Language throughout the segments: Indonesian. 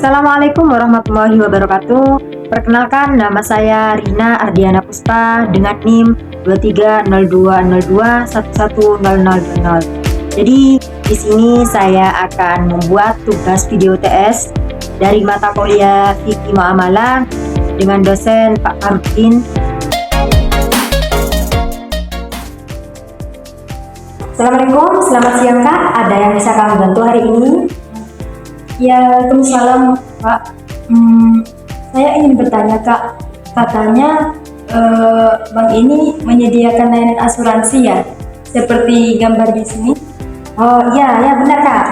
Assalamualaikum warahmatullahi wabarakatuh. Perkenalkan, nama saya Rina Ardiana Puspa dengan NIM 230202110000. Jadi di sini saya akan membuat tugas video TS dari mata kuliah Fikih Muamalah dengan dosen Pak Farudin. Assalamualaikum, selamat siang Kak. Ada yang bisa kami bantu hari ini? Ya, Waalaikumsalam Pak. Saya ingin bertanya Kak, katanya bank ini menyediakan layanan asuransi ya, seperti gambar di sini. Oh iya benar Kak.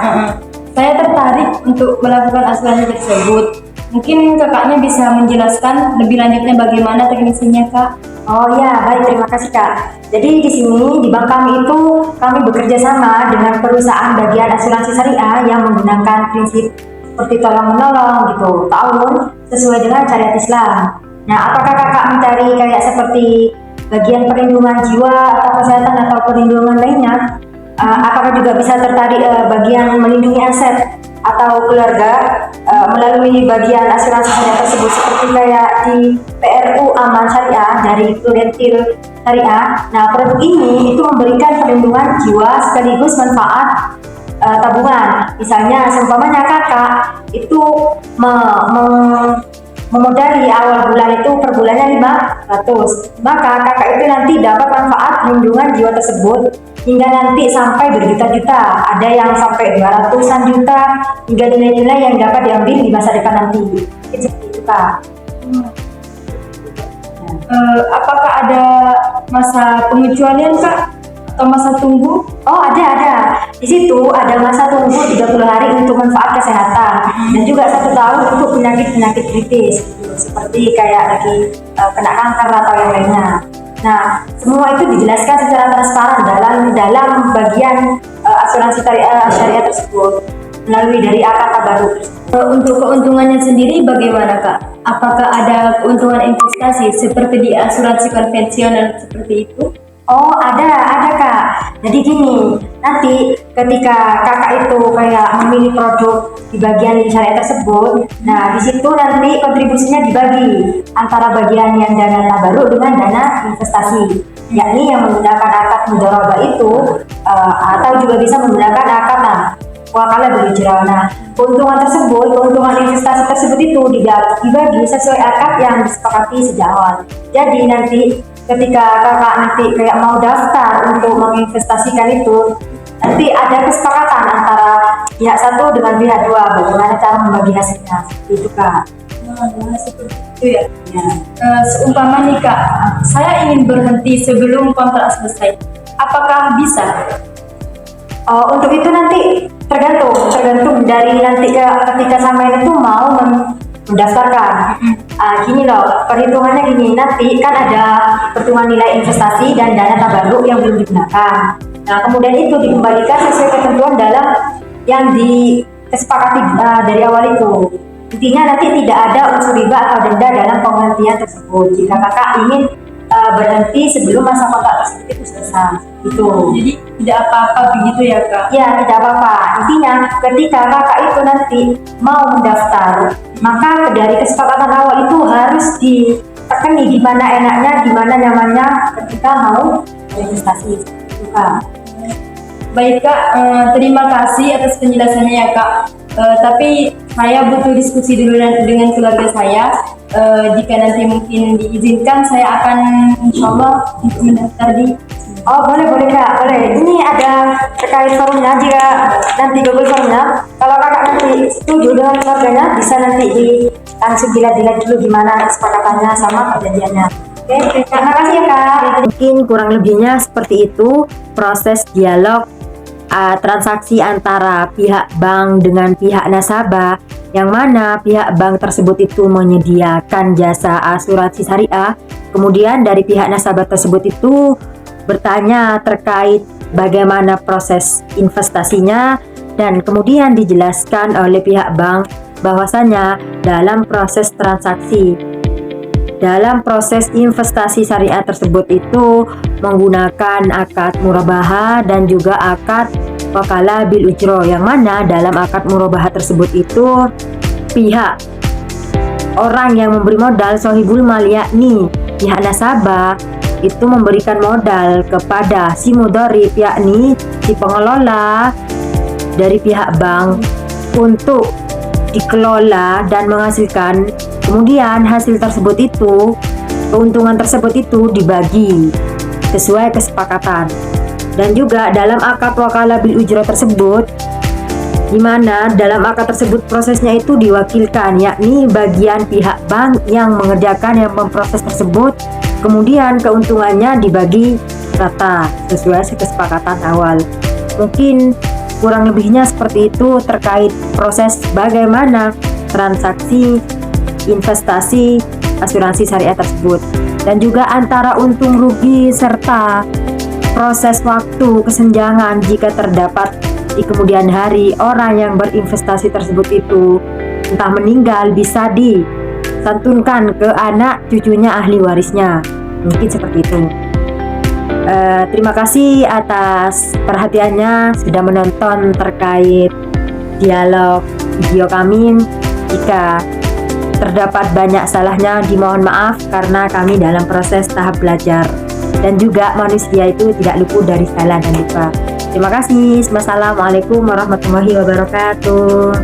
Saya tertarik untuk melakukan asuransi tersebut. Mungkin kakaknya bisa menjelaskan lebih lanjutnya bagaimana teknisnya Kak? Oh ya, baik, terima kasih Kak. Jadi di sini di bank kami itu kami bekerja sama dengan perusahaan bagian asuransi syariah yang menggunakan prinsip seperti tolong menolong gitu, ta'awun sesuai dengan syariat Islam. Nah, apakah kakak mencari kayak seperti bagian perlindungan jiwa atau kesehatan atau perlindungan lainnya? Apakah juga bisa tertarik bagian melindungi aset atau keluarga melalui bagian asuransi syariah tersebut seperti kayak di PRU Aman Syariah dari Prudentil Syariah. Nah, produk ini itu memberikan perlindungan jiwa sekaligus manfaat tabungan. Misalnya, seumpamanya kakak itu memodali awal bulan itu per bulannya 500, maka kakak itu nanti dapat manfaat perlindungan jiwa tersebut hingga nanti sampai berjuta-juta, ada yang sampai 200-an juta hingga nilai-nilai yang dapat diambil di masa depan nanti. Itu seperti itu Kak. Apakah ada masa pengecualian Kak? Atau masa tunggu? Oh ada. Di situ ada masa tunggu 30 hari untuk manfaat kesehatan dan juga 1 tahun untuk penyakit-penyakit kritis gitu, seperti kayak lagi kena kanker atau yang lainnya. Nah, semua itu dijelaskan secara transparan dalam bagian asuransi syariah tersebut melalui dari akad tabaruk. Untuk keuntungannya sendiri bagaimana Kak? Apakah ada keuntungan investasi seperti di asuransi konvensional seperti itu? Oh ada Kak. Jadi gini, nanti ketika kakak itu kayak memilih produk di bagian syariah tersebut, nah di situ nanti kontribusinya dibagi antara bagian yang dana tabaruk dengan dana investasi, yakni yang menggunakan akad mudharabah itu atau juga bisa menggunakan akad wakalah berijrah. Nah, keuntungan investasi tersebut itu dibagi sesuai akad yang disepakati sejak awal. Jadi nanti ketika kakak nanti kayak mau daftar untuk menginvestasikan itu, nanti ada kesepakatan antara pihak satu dengan pihak dua bagaimana cara membagi hasilnya. Itu Kak. Seperti itu ya. Seumpama nih Kak, saya ingin berhenti sebelum kontrak selesai. Apakah bisa? Untuk itu nanti tergantung dari nanti ketika sampai itu mau mendaftarkan. Gini loh, perhitungannya gini, nanti kan ada perhitungan nilai investasi dan dana tabaruk yang belum digunakan. Nah, kemudian itu dikembalikan sesuai ketentuan dalam yang disepakati dari awal itu. Intinya nanti tidak ada unsur riba atau denda dalam penghentian tersebut jika kakak ingin berhenti sebelum masa kontrak tersebut itu selesai. Itu. Jadi tidak apa-apa begitu ya Kak? Ya, tidak apa-apa. Intinya ketika kakak itu nanti mau mendaftar, maka dari kesepakatan awal itu harus ditekani gimana enaknya, gimana nyamannya ketika mau berinvestasi. Itu Kak. Baik Kak, terima kasih atas penjelasannya ya Kak. Tapi saya butuh diskusi dulu dengan keluarga saya. Jika nanti mungkin diizinkan, saya akan insyaallah untuk mendaftar di. Oh boleh Kak, boleh. Ini ada terkait formnya, jika nanti Google formnya, kalau kakak nanti setuju dengan keluarganya, bisa nanti langsung dilihat dulu gimana kesepakatannya sama perjanjiannya. Oke, terima kasih ya Kak. Mungkin kurang lebihnya seperti itu proses dialog transaksi antara pihak bank dengan pihak nasabah, yang mana pihak bank tersebut itu menyediakan jasa asuransi syariah, kemudian dari pihak nasabah tersebut itu bertanya terkait bagaimana proses investasinya, dan kemudian dijelaskan oleh pihak bank bahwasanya dalam proses investasi syariah tersebut itu menggunakan akad murabahah dan juga akad wakalah bil ujroh, yang mana dalam akad murabahah tersebut itu pihak orang yang memberi modal sohibul mal, yakni pihak nasabah, itu memberikan modal kepada si mudharib, yakni si pengelola dari pihak bank untuk dikelola dan menghasilkan. Kemudian hasil tersebut itu, keuntungan tersebut itu dibagi sesuai kesepakatan. Dan juga dalam akad wakalah bil ujrah tersebut, di mana dalam akad tersebut prosesnya itu diwakilkan, yakni bagian pihak bank yang mengerjakan, yang memproses tersebut. Kemudian keuntungannya dibagi rata sesuai kesepakatan awal. Mungkin kurang lebihnya seperti itu terkait proses bagaimana transaksi investasi asuransi syariah tersebut, dan juga antara untung rugi serta proses waktu kesenjangan jika terdapat di kemudian hari orang yang berinvestasi tersebut itu entah meninggal, bisa disantunkan ke anak cucunya ahli warisnya. Mungkin seperti itu. Terima kasih atas perhatiannya sudah menonton terkait dialog video kami. Jika terdapat banyak salahnya dimohon maaf karena kami dalam proses tahap belajar, dan juga manusia itu tidak luput dari salah dan lupa. Terima kasih. Wassalamualaikum warahmatullahi wabarakatuh.